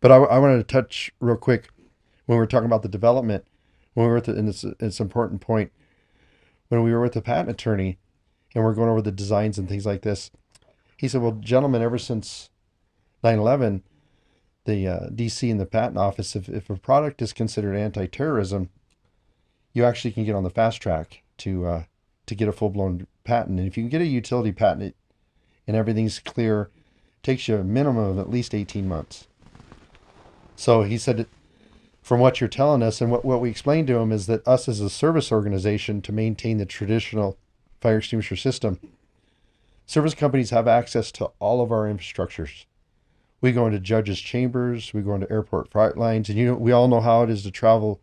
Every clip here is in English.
But I wanted to touch real quick when we were talking about the development, when we were and it's an important point, when we were with the patent attorney and we're going over the designs and things like this, he said, well, gentlemen, ever since 9/11, the DC and the patent office, if a product is considered anti-terrorism, you actually can get on the fast track to get a full-blown patent. And if you can get a utility patent and everything's clear, it takes you a minimum of at least 18 months. So he said, from what you're telling us and what we explained to him is that us as a service organization to maintain the traditional fire extinguisher system, service companies have access to all of our infrastructures. We go into judges' chambers, we go into airport flight lines, and we all know how it is to travel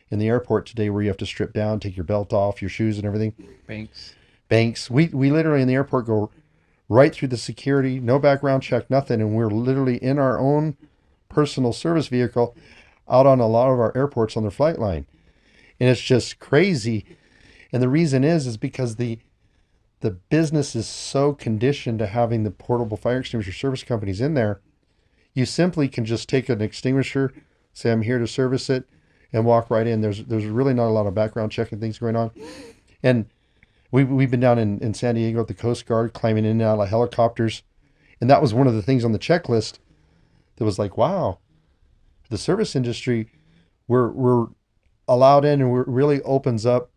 in the airport today, where you have to strip down, take your belt off, your shoes, and everything. Banks. Banks. We literally in the airport go right through the security, no background check, nothing, and we're literally in our own personal service vehicle out on a lot of our airports on their flight line, and it's just crazy. And the reason is because the business is so conditioned to having the portable fire extinguisher service companies in there. You simply can just take an extinguisher, say I'm here to service it, and walk right in. There's really not a lot of background checking things going on. And we've been down in San Diego at the Coast Guard, climbing in and out of helicopters, and that was one of the things on the checklist that was like, wow, the service industry, we're allowed in, and it really opens up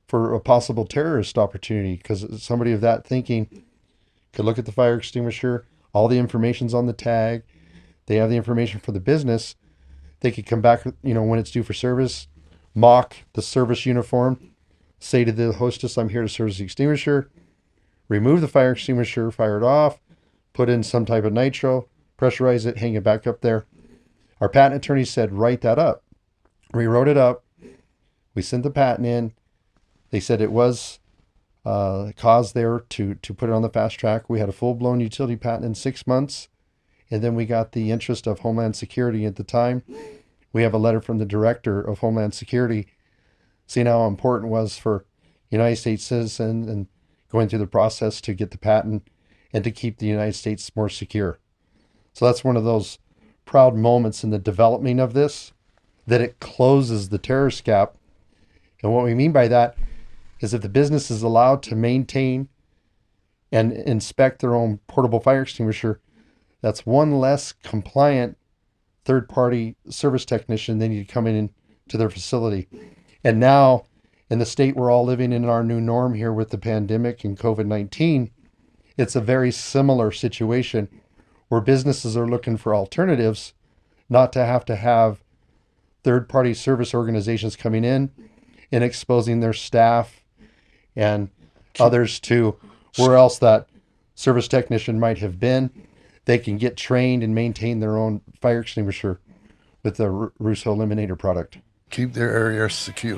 for a possible terrorist opportunity, because somebody of that thinking could look at the fire extinguisher, all the information's on the tag, they have the information for the business. They could come back, when it's due for service, mock the service uniform, say to the hostess, I'm here to service the extinguisher, remove the fire extinguisher, fire it off, put in some type of nitro, pressurize it, hang it back up there. Our patent attorney said, write that up. We wrote it up. We sent the patent in. They said it was cause there to put it on the fast track. We had a full-blown utility patent in 6 months. And then we got the interest of Homeland Security at the time. We have a letter from the director of Homeland Security seeing how important it was for United States citizens and going through the process to get the patent and to keep the United States more secure. So that's one of those proud moments in the development of this, that it closes the terrorist gap. And what we mean by that is if the business is allowed to maintain and inspect their own portable fire extinguisher, that's one less compliant third-party service technician they need to come in to their facility. And now, in the state we're all living in our new norm here with the pandemic and COVID-19, it's a very similar situation where businesses are looking for alternatives, not to have third-party service organizations coming in and exposing their staff and others to where else that service technician might have been. They can get trained and maintain their own fire extinguisher with the Rousseau Eliminator product. Keep their area secure.